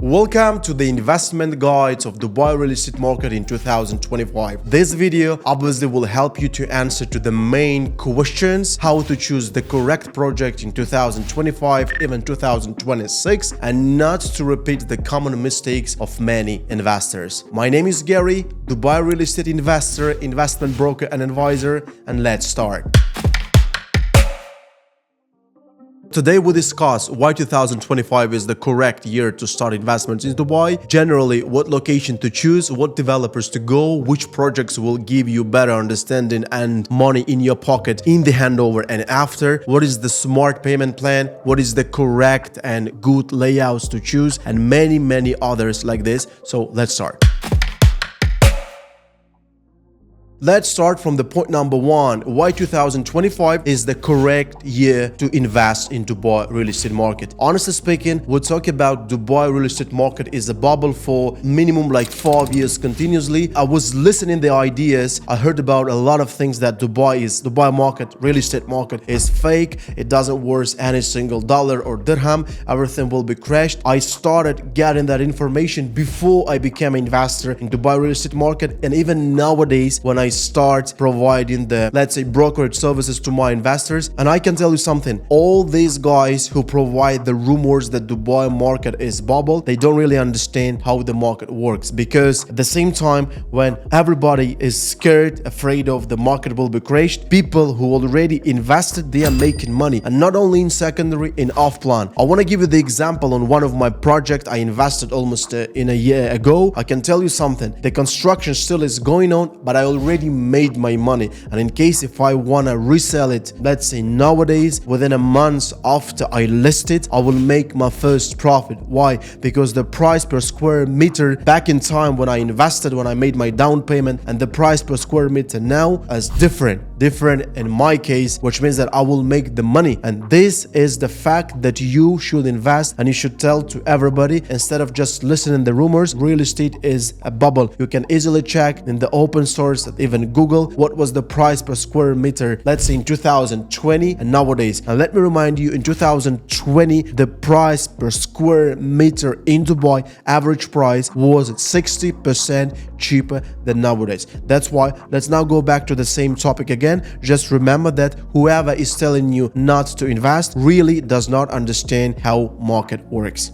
Welcome to the investment guides of Dubai real estate market in 2025. This video obviously will help you to answer to the main questions, how to choose the correct project in 2025, even 2026, and not to repeat the common mistakes of many investors. My name is Gary, Dubai real estate investor, investment broker and advisor, and let's start. Today we discuss why 2025 is the correct year to start investments in Dubai, generally what location to choose, what developers to go, which projects will give you better understanding and money in your pocket in the handover and after, what is the smart payment plan, what is the correct and good layouts to choose, and many others like this. So let's start. Let's start from the point number one, why 2025 is the correct year to invest in Dubai real estate market. Honestly speaking, we'll talk about Dubai real estate market is a bubble for minimum like 5 years continuously. I was listening the ideas. I heard about a lot of things that Dubai market, real estate market is fake. It doesn't worth any single dollar or dirham. Everything will be crashed. I started getting that information before I became an investor in Dubai real estate market, and even nowadays when I start providing the, let's say, brokerage services to my investors. And I can tell you something, all these guys who provide the rumors that Dubai market is bubble, they don't really understand how the market works, because at the same time when everybody is scared, afraid of the market will be crashed, people who already invested, they are making money, and not only in secondary, in off plan. I want to give you the example on one of my projects I invested almost in a year ago. I can tell you something, the construction still is going on, but I already made my money, and in case if I want to resell it, let's say nowadays, within a month after I list it, I will make my first profit. Why? Because the price per square meter back in time when I invested, when I made my down payment, and the price per square meter now is different in my case, which means that I will make the money. And this is the fact that you should invest, and you should tell to everybody instead of just listening the rumors. Real estate is a bubble. You can easily check in the open source, even Google, what was the price per square meter, let's say in 2020 and nowadays. And let me remind you, in 2020 the price per square meter in Dubai, average price, was 60% cheaper than nowadays. That's why let's now go back to the same topic again. Just remember that whoever is telling you not to invest really does not understand how market works.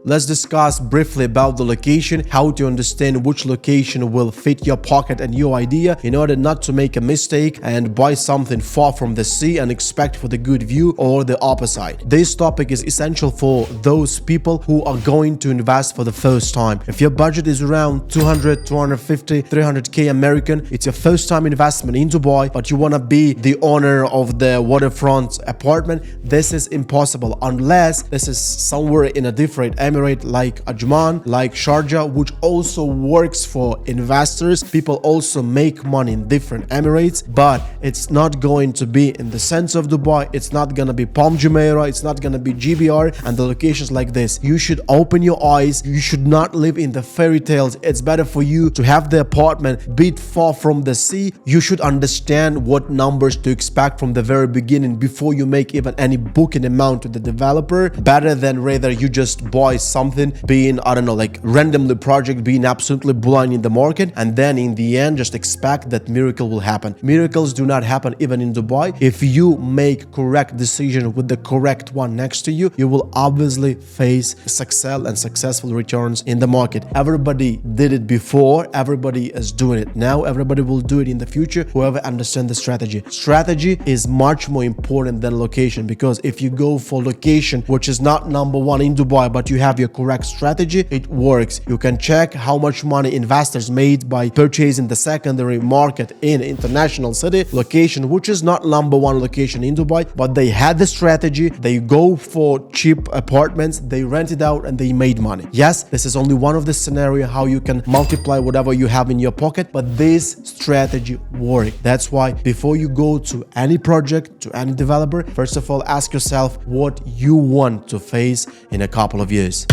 Let's discuss briefly about the location, how to understand which location will fit your pocket and your idea in order not to make a mistake and buy something far from the sea and expect for the good view, or the opposite. This topic is essential for those people who are going to invest for the first time. If your budget is around 200, 250, 300k American, it's your first time investment in Dubai, but you want to be the owner of the waterfront apartment, this is impossible unless this is somewhere in a different Emirate like Ajman, like Sharjah, which also works for investors. People also make money in different Emirates, but it's not going to be in the center of Dubai. It's not going to be Palm Jumeirah. It's not going to be GBR and the locations like this. You should open your eyes. You should not live in the fairy tales. It's better for you to have the apartment a bit far from the sea. You should understand what numbers to expect from the very beginning before you make even any booking amount to the developer, better than rather you just buy something being, I don't know, like randomly project being absolutely blind in the market, and then in the end just expect that miracle will happen. Miracles do not happen even in Dubai. If you make correct decision with the correct one next to you, you will obviously face success and successful returns in the market. Everybody did it before, everybody is doing it now, everybody will do it in the future, whoever understands the strategy. Strategy is much more important than location, because if you go for location which is not number one in Dubai, but you have your correct strategy, it works. You can check how much money investors made by purchasing the secondary market in international city location, which is not number one location in Dubai, but they had the strategy, they go for cheap apartments, they rent it out, and they made money. Yes, this is only one of the scenario how you can multiply whatever you have in your pocket, but this strategy works. That's why before you go to any project, to any developer, first of all ask yourself what you want to face in a couple of years.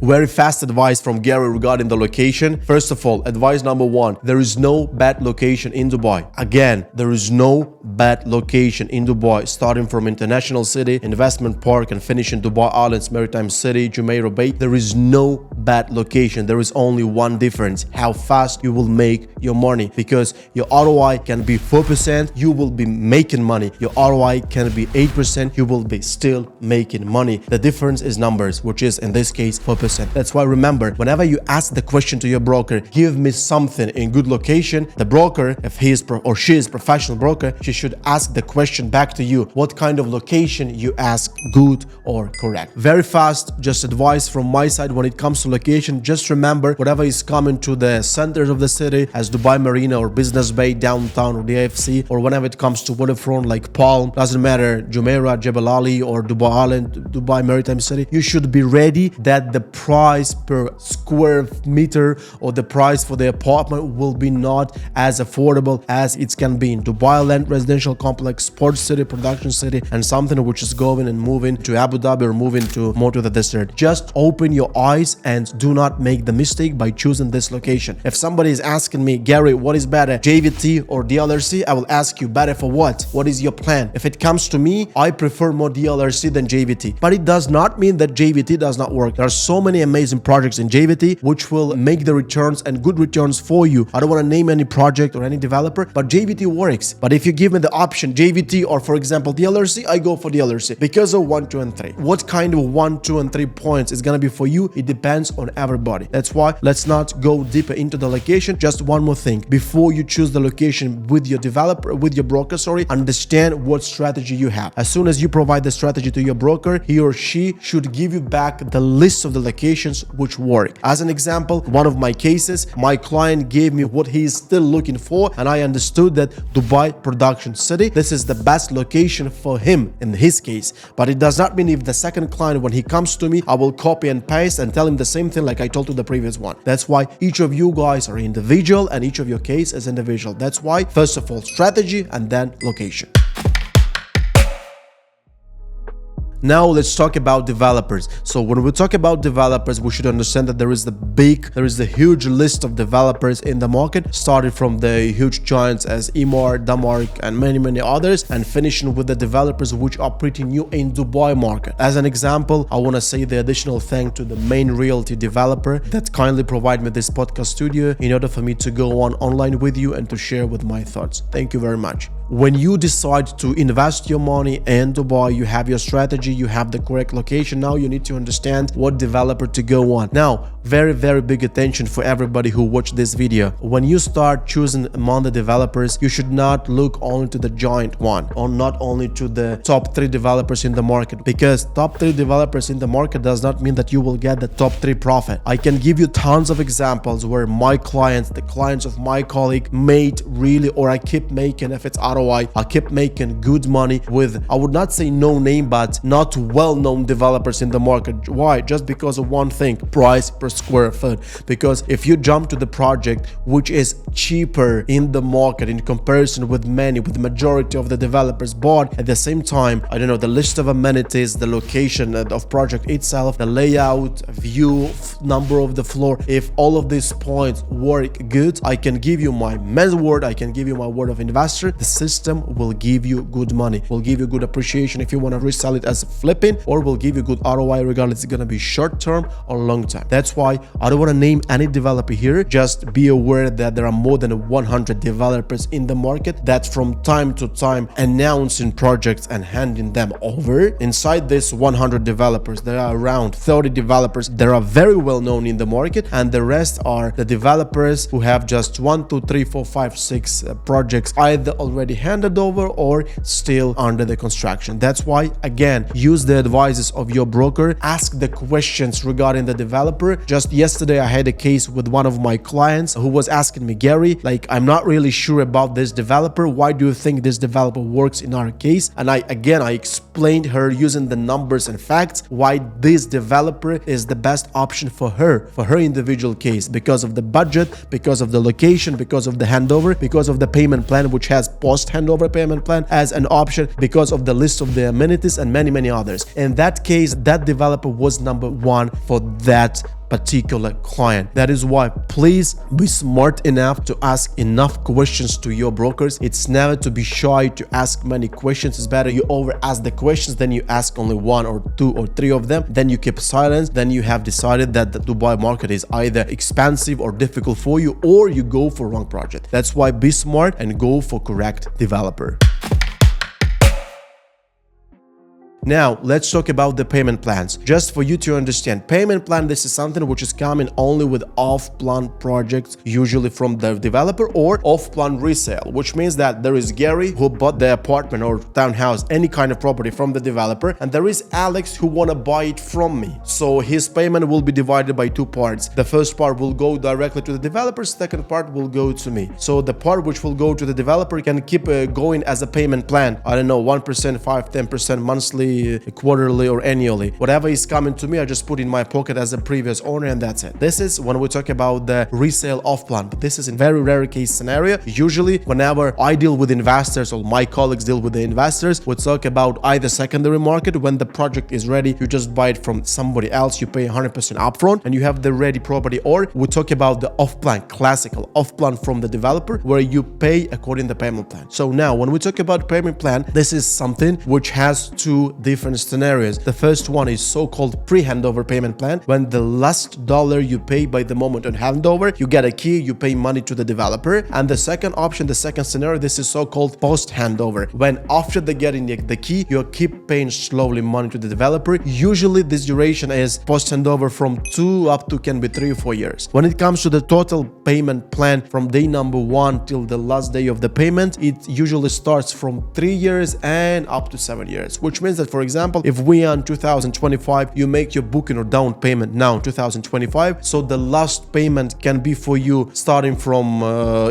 Very fast advice from Gary regarding the location. First of all, advice number one, there is no bad location in Dubai. Again, there is no bad location in Dubai, starting from International City, Investment Park, and finishing Dubai Islands, Maritime City, Jumeirah Bay. There is no bad location. There is only one difference: how fast you will make your money. Because your ROI can be 4%, you will be making money. Your ROI can be 8%, you will be still making money. The difference is numbers, which is in this case 4%. That's why remember, whenever you ask the question to your broker, give me something in good location, the broker, if he is or she is professional broker, she should ask the question back to you: what kind of location you ask, good or correct. Very fast, just advice from my side when it comes to location. Just remember, whatever is coming to the centers of the city as Dubai Marina or Business Bay, downtown, or the AFC, or whenever it comes to waterfront like Palm, doesn't matter, Jumeirah, Jebel Ali, or Dubai Island, Dubai Maritime City, you should be ready that the price per square meter or the price for the apartment will be not as affordable as it can be in Dubai Land Residential Complex, Sports City, Production City, and something which is going and moving to Abu Dhabi or moving to more to the desert. Just open your eyes and do not make the mistake by choosing this location. If somebody is asking me, Gary, what is better, JVT or DLRC? I will ask you, better for what? What is your plan? If it comes to me, I prefer more DLRC than JVT. But it does not mean that JVT does not work. There are so many amazing projects in JVT which will make the returns and good returns for you. I don't want to name any project or any developer, but JVT works. But if you give me the option JVT or, for example, DLRC, I go for DLRC because of 1, 2, and 3. What kind of 1, 2, and 3 points is going to be for you? It depends on everybody. That's why let's not go deeper into the location. Just one more thing. Before you choose the location with your developer, with your broker, understand what strategy you have. As soon as you provide the strategy to your broker, he or she should give you back the list of the locations which work. As an example, one of my cases, my client gave me what he is still looking for, and I understood that Dubai Production City, this is the best location for him in his case. But it does not mean if the second client, when he comes to me, I will copy and paste and tell him the same thing like I told to the previous one. That's why each of you guys are individual and each of your case is individual. That's why, first of all, strategy and then location. Now let's talk about developers. So when we talk about developers, we should understand that there is a huge list of developers in the market, starting from the huge giants as Emar, Damark, and many others, and finishing with the developers which are pretty new in Dubai market. As an example, I want to say the additional thank to the main realty developer that kindly provide me this podcast studio in order for me to go on online with you and to share with my thoughts. Thank you very much. When you decide to invest your money in Dubai, you have your strategy, you have the correct location. Now you need to understand what developer to go on. Now, very big attention for everybody who watched this video. When you start choosing among the developers, you should not look only to the giant one or not only to the top 3 developers in the market, because top 3 developers in the market does not mean that you will get the top 3 profit. I can give you tons of examples where my clients, the clients of my colleague, made really, or I keep making, if it's ROI, I keep making good money with, I would not say no name, but not well-known developers in the market. Why? Just because of one thing: price per square foot. Because if you jump to the project which is cheaper in the market in comparison with the majority of the developers, but at the same time, I don't know, the list of amenities, the location of project itself, the layout, view, number of the floor, if all of these points work good, I can give you my man's word, I can give you my word of investor, the system will give you good money, will give you good appreciation if you want to resell it as flipping, or will give you good ROI regardless it's going to be short term or long term. That's why I don't want to name any developer here. Just be aware that there are more than 100 developers in the market that from time to time announcing projects and handing them over. Inside this 100 developers, there are around 30 developers that are very well known in the market, and the rest are the developers who have just 1, 2, 3, 4, 5, 6 projects either already handed over or still under the construction. That's why, again, use the advices of your broker, ask the questions regarding the developer. Just yesterday I had a case with one of my clients who was asking me, Gary, like, I'm not really sure about this developer. Why do you think this developer works in our case? And I explained her using the numbers and facts why this developer is the best option for her individual case, because of the budget, because of the location, because of the handover, because of the payment plan, which has post handover payment plan as an option, because of the list of the amenities and many others. In that case, that developer was number one for that particular client. That is why please be smart enough to ask enough questions to your brokers. It's never to be shy to ask many questions. It's better you over ask the questions than you ask only one or two or three of them, then you keep silence, then you have decided that the Dubai market is either expensive or difficult for you, or you go for wrong project. That's why be smart and go for correct developer. Now, let's talk about the payment plans. Just for you to understand, payment plan, this is something which is coming only with off-plan projects, usually from the developer, or off-plan resale, which means that there is Gary who bought the apartment or townhouse, any kind of property from the developer, and there is Alex who want to buy it from me. So his payment will be divided by two parts. The first part will go directly to the developer, second part will go to me. So the part which will go to the developer can keep going as a payment plan. I don't know, 1%, 5%, 10% monthly, quarterly or annually. Whatever is coming to me, I just put in my pocket as a previous owner, and that's it. This is when we talk about the resale off plan, but this is in very rare case scenario. Usually whenever I deal with investors or my colleagues deal with the investors, we talk about either secondary market. When the project is ready, you just buy it from somebody else, you pay 100% upfront and you have the ready property. Or we talk about the off plan, classical off plan from the developer, where you pay according to the payment plan. So now when we talk about payment plan, this is something which has two different scenarios. The first one is so-called pre-handover payment plan. When the last dollar you pay by the moment on handover, you get a key, you pay money to the developer. And the second option, the second scenario, this is so-called post-handover. When after the getting the key, you keep paying slowly money to the developer. Usually this duration is post-handover from 2 up to can be 3 or 4 years. When it comes to the total payment plan from day number 1 till the last day of the payment, it usually starts from 3 years and up to 7 years, which means that, for example, if we are in 2025, you make your booking or down payment now in 2025, so the last payment can be for you starting from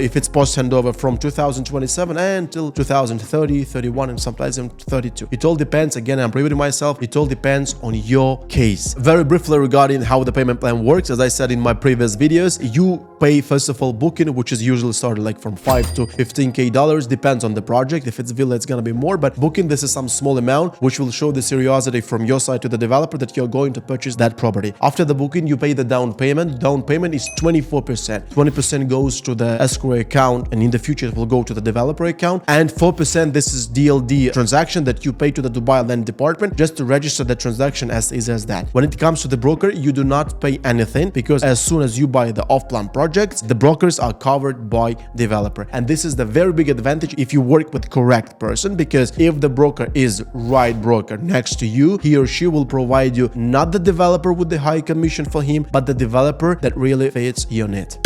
if it's post handover from 2027 until 2030, 31, and sometimes 32. It all depends. Again, I'm repeating myself, it all depends on your case. Very briefly regarding how the payment plan works, as I said in my previous videos, you pay first of all booking, which is usually started like from $5 to $15K, depends on the project. If it's villa, it's gonna be more, but booking, this is some small amount which will show the seriosity from your side to the developer that you're going to purchase that property. After the booking, you pay the down payment. Down payment is 24%. 20% goes to the escrow account, and in the future it will go to the developer account, and 4%, this is DLD transaction that you pay to the Dubai Land Department just to register the transaction as easy as that. When it comes to the broker, you do not pay anything, because as soon as you buy the off-plan projects, the brokers are covered by developer. And this is the very big advantage if you work with correct person, because if the broker is right broker next to you, he or she will provide you not the developer with the high commission for him, but the developer that really fits your need.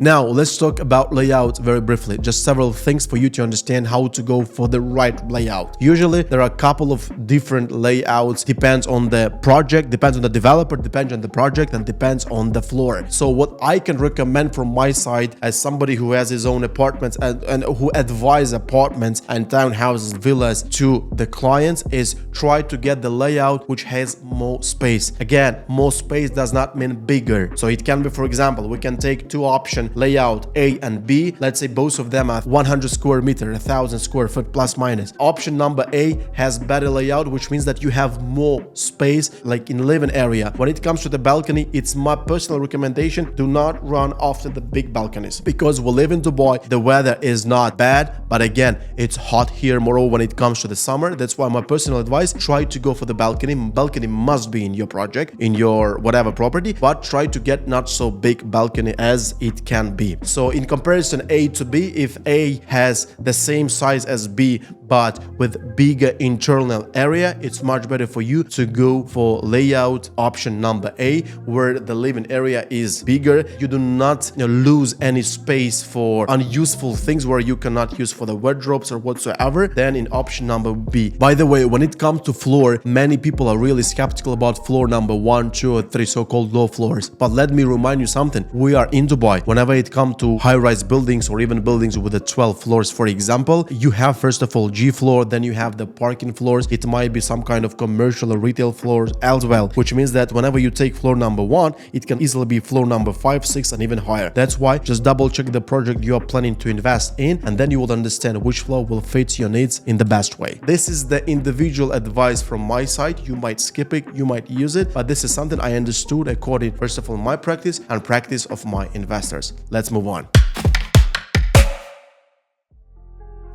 Now, let's talk about layout very briefly. Just several things for you to understand how to go for the right layout. Usually, there are a couple of different layouts. Depends on the project, depends on the developer, depends on the project, and depends on the floor. So what I can recommend from my side as somebody who has his own apartments and who advise apartments and townhouses, villas to the clients is try to get the layout which has more space. Again, more space does not mean bigger. So it can be, for example, we can take two options, layout A and B. Let's say both of them are 100 square meter, 1,000 square foot plus minus. Option number A has better layout, which means that you have more space, like in living area. When it comes to the balcony, it's my personal recommendation, do not run after the big balconies, because we live in Dubai, the weather is not bad, but again, it's hot here. Moreover, when it comes to the summer, that's why my personal advice, try to go for the balcony. Balcony must be in your project, in your whatever property, but try to get not so big balcony as it can can be. So in comparison A to B, if A has the same size as B but with bigger internal area, it's much better for you to go for layout option number A, where the living area is bigger. You do not lose any space for unuseful things where you cannot use for the wardrobes or whatsoever. Then in option number B. By the way, when it comes to floor, many people are really skeptical about floor number 1, 2, or 3, so-called low floors. But let me remind you something. We are in Dubai. Whenever it comes to high-rise buildings or even buildings with the 12 floors, for example, you have first of all G floor, then you have the parking floors. It might be some kind of commercial or retail floors as well, which means that whenever you take floor number 1, it can easily be floor number 5, 6, and even higher. That's why just double check the project you are planning to invest in, and then you will understand which floor will fit your needs in the best way. This is the individual advice from my side. You might skip it, you might use it, but this is something I understood according, first of all, my practice and practice of my investors. Let's move on.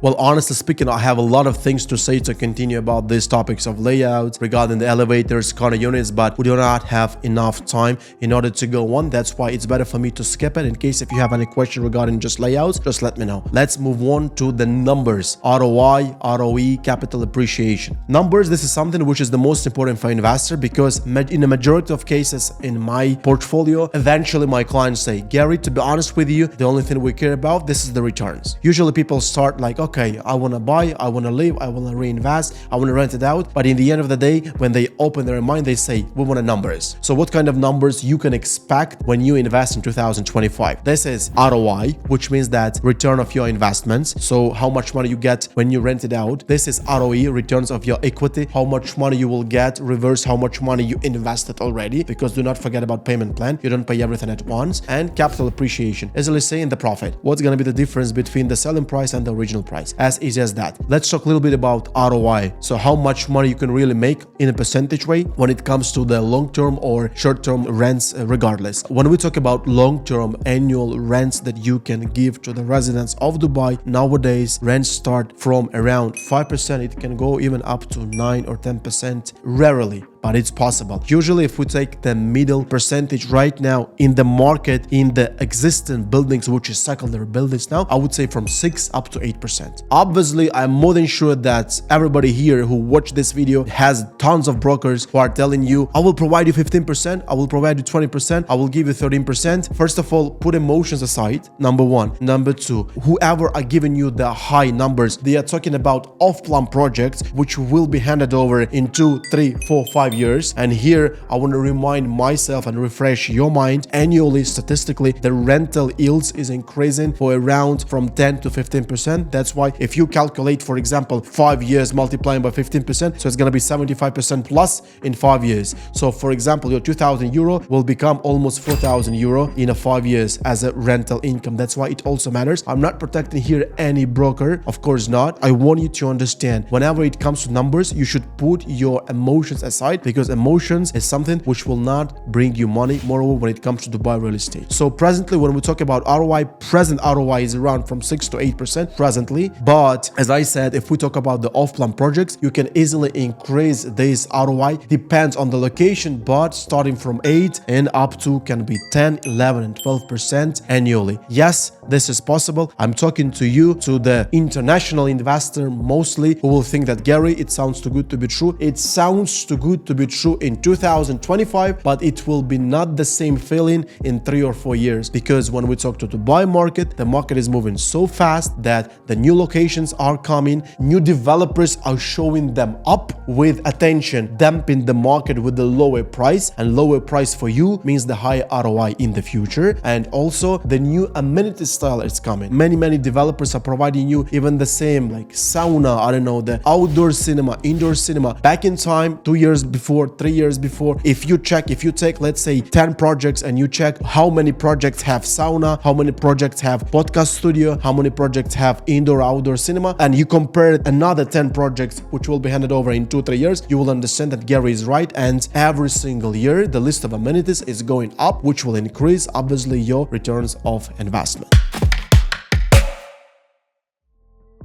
Well, honestly speaking, I have a lot of things to say to continue about these topics of layouts regarding the elevators, corner units, but we do not have enough time in order to go on. That's why it's better for me to skip it. In case if you have any question regarding just layouts, just let me know. Let's move on to the numbers. ROI, ROE, capital appreciation. Numbers, this is something which is the most important for investor, because in the majority of cases in my portfolio, eventually my clients say, Gary, to be honest with you, the only thing we care about, this is the returns. Usually people start like, okay, I want to buy, I want to live, I want to reinvest, I want to rent it out. But in the end of the day, when they open their mind, they say, we want numbers. So what kind of numbers you can expect when you invest in 2025? This is ROI, which means that return of your investments. So how much money you get when you rent it out. This is ROE, returns of your equity, how much money you will get, reverse how much money you invested already, because do not forget about payment plan. You don't pay everything at once. And capital appreciation, easily saying the profit. What's going to be the difference between the selling price and the original price? As easy as that. Let's talk a little bit about ROI. So how much money you can really make in a percentage way when it comes to the long-term or short-term rents regardless. When we talk about long-term annual rents that you can give to the residents of Dubai, nowadays rents start from around 5%. It can go even up to 9 or 10%, rarely, but it's possible. Usually if we take the middle percentage right now in the market, in the existing buildings, which is secondary buildings now, I would say from 6 up to 8%. Obviously, I'm more than sure that everybody here who watched this video has tons of brokers who are telling you, I will provide you 15%, I will provide you 20%, I will give you 13%. First of all, put emotions aside, number one. Number two, whoever are giving you the high numbers, they are talking about off-plan projects, which will be handed over in 2, 3, 4, 5 years. And here I want to remind myself and refresh your mind, annually statistically the rental yields is increasing for around from 10 to 15%. That's why if you calculate, for example, 5 years multiplying by 15%, so it's going to be 75% plus in 5 years. So for example, your 2,000 euro will become almost 4,000 euro in a 5 years as a rental income. That's why it also matters. I'm not protecting here any broker, of course not. I want you to understand, whenever it comes to numbers, you should put your emotions aside, because emotions is something which will not bring you money, moreover when it comes to Dubai real estate. So presently, when we talk about ROI, present ROI is around from 6 to 8% presently. But as I said, if we talk about the off-plan projects, you can easily increase this ROI, depends on the location, but starting from 8 and up to can be 10, 11 and 12% annually. Yes, this is possible. I'm talking to you, to the international investor mostly, who will think that, Gary, it sounds too good to be true. It sounds too good to be true in 2025, but it will be not the same feeling in 3 or 4 years, because when we talk to Dubai market, the market is moving so fast that the new locations are coming, new developers are showing them up with attention, dumping the market with the lower price, and lower price for you means the higher ROI in the future. And also the new amenity style is coming. Many developers are providing you even the same, like sauna, I don't know, the outdoor cinema, indoor cinema. Back in time, 2 years before, 3 years before, if you take, let's say 10 projects and you check how many projects have sauna, how many projects have podcast studio, how many projects have indoor, outdoor cinema, and you compare another 10 projects which will be handed over in 2-3 years, you will understand that Gary is right. And every single year, the list of amenities is going up, which will increase obviously your returns of investment.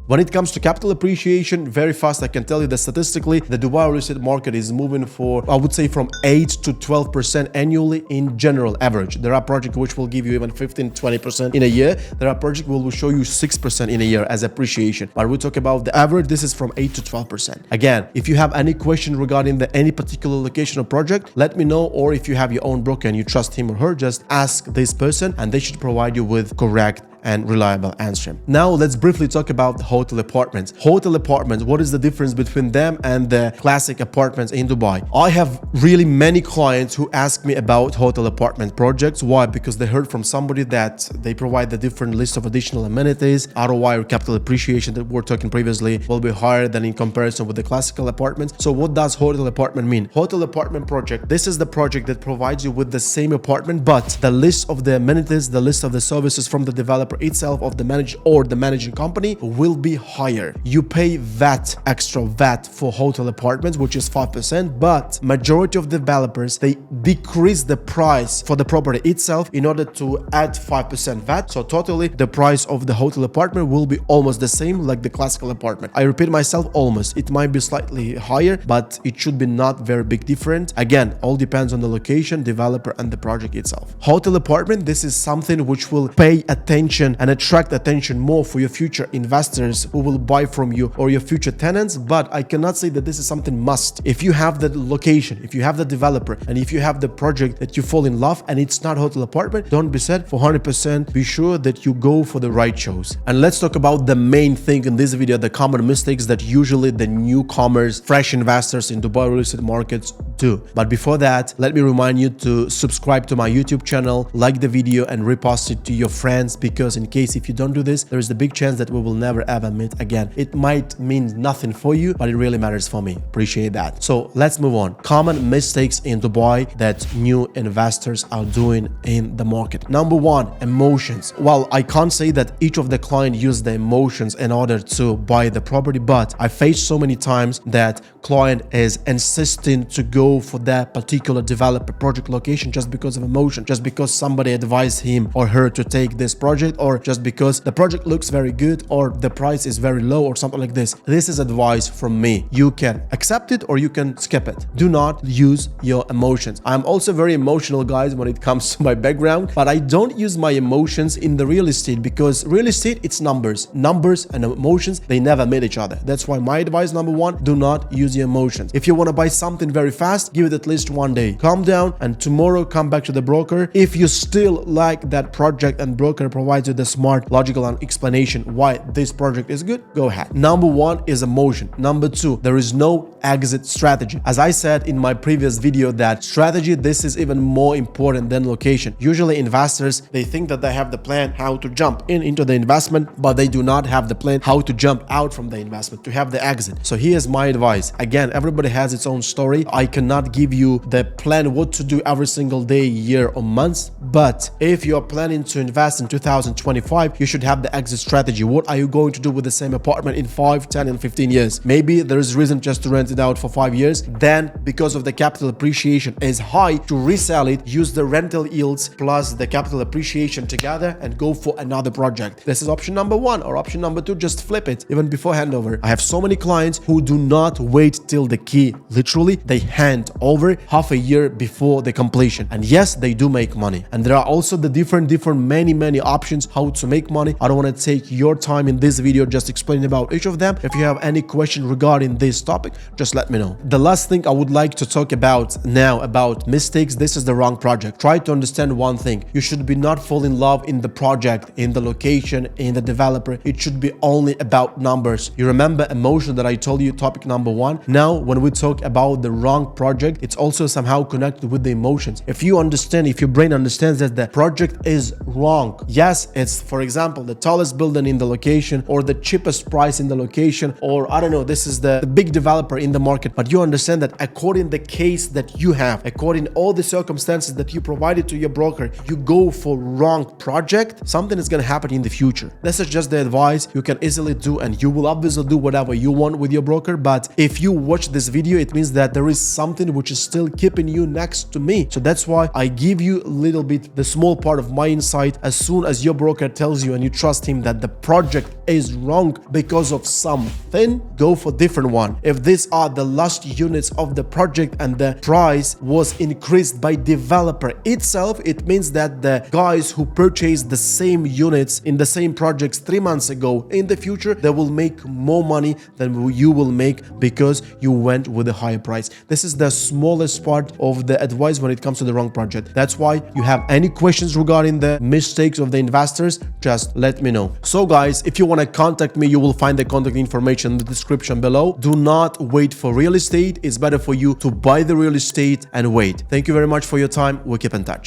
When it comes to capital appreciation, very fast I can tell you that statistically the Dubai real estate market is moving for, I would say, from 8 to 12% annually in general average. There are projects which will give you even 15-20% in a year. There are projects which will show you 6% in a year as appreciation. But we talk about the average, this is from 8 to 12%. Again, if you have any question regarding any particular location or project, let me know. Or if you have your own broker and you trust him or her, just ask this person and they should provide you with correct and reliable answer. Now let's briefly talk about hotel apartments. Hotel apartments, what is the difference between them and the classic apartments in Dubai? I have really many clients who ask me about hotel apartment projects. Why? Because they heard from somebody that they provide the different list of additional amenities, ROI or capital appreciation that we were talking previously will be higher than in comparison with the classical apartments. So what does hotel apartment mean? Hotel apartment project, this is the project that provides you with the same apartment, but the list of the amenities, the list of the services from the developer itself of the manager or the managing company will be higher. You pay VAT, extra VAT for hotel apartments, which is 5%, but majority of developers, they decrease the price for the property itself in order to add 5% VAT. So totally the price of the hotel apartment will be almost the same like the classical apartment. I repeat myself, almost. It might be slightly higher, but it should be not very big different. Again, all depends on the location, developer and the project itself. Hotel apartment, this is something which will pay attention and attract attention more for your future investors who will buy from you or your future tenants. But I cannot say that this is something must. If you have the location, if you have the developer, and if you have the project that you fall in love and it's not hotel apartment, don't be sad. For 100%, be sure that you go for the right choice. And let's talk about the main thing in this video, the common mistakes that usually the newcomers, fresh investors in Dubai real estate markets do. But before that, let me remind you to subscribe to my YouTube channel, like the video and repost it to your friends, because in case if you don't do this, there is a big chance that we will never ever meet again. It might mean nothing for you, but it really matters for me. Appreciate that. So let's move on. Common mistakes in Dubai that new investors are doing in the market. Number one, emotions. Well, I can't say that each of the client use the emotions in order to buy the property, but I faced so many times that client is insisting to go for that particular developer project location just because of emotion, just because somebody advised him or her to take this project, or just because the project looks very good or the price is very low or something like this. This is advice from me. You can accept it or you can skip it. Do not use your emotions. I'm also very emotional, guys, when it comes to my background, but I don't use my emotions in the real estate, because real estate, it's numbers. Numbers and emotions, they never meet each other. That's why my advice, number one, do not use your emotions. If you want to buy something very fast, give it at least one day. Calm down and tomorrow come back to the broker. If you still like that project and broker provides you the smart, logical explanation why this project is good, go ahead. Number one is emotion. Number two, there is no exit strategy. As I said in my previous video, that strategy, this is even more important than location. Usually investors, they think that they have the plan how to jump into the investment, but they do not have the plan how to jump out from the investment, to have the exit. So here's my advice. Again, everybody has its own story. I cannot give you the plan what to do every single day, year or months, but if you are planning to invest in 2025, you should have the exit strategy. What are you going to do with the same apartment in 5, 10 and 15 years? Maybe there is reason just to rent it out for 5 years. Then because of the capital appreciation is high, to resell it, use the rental yields plus the capital appreciation together and go for another project. This is option number one. Or option number two, just flip it even before handover. I have so many clients who do not wait till the key. Literally, they hand over half a year before the completion. And yes, they do make money. And there are also the different many options how to make money. I don't want to take your time in this video just explaining about each of them. If you have any question regarding this topic, just let me know. The last thing I would like to talk about now about mistakes, this is the wrong project. Try to understand one thing. You should be not fall in love in the project, in the location, in the developer. It should be only about numbers. You remember emotion that I told you, topic number one. Now, when we talk about the wrong project, it's also somehow connected with the emotions. If you understand, if your brain understands that the project is wrong, yes, it's, for example, the tallest building in the location or the cheapest price in the location, or I don't know, this is the big developer in the market, but you understand that according the case that you have, according all the circumstances that you provided to your broker, you go for wrong project, something is going to happen in the future. This is just the advice you can easily do, and you will obviously do whatever you want with your broker. But if you watch this video, it means that there is something something which is still keeping you next to me. So that's why I give you a little bit the small part of my insight. As soon as your broker tells you and you trust him that the project is wrong because of something, go for different one. If these are the last units of the project and the price was increased by developer itself, it means that the guys who purchased the same units in the same projects 3 months ago, in the future they will make more money than you will make because you went with a higher price. This is the smallest part of the advice when it comes to the wrong project. That's why you have any questions regarding the mistakes of the investors, just let me know. So guys, if you want to contact me, you will find the contact information in the description below. Do not wait for real estate. It's better for you to buy the real estate and wait. Thank you very much for your time. We'll keep in touch.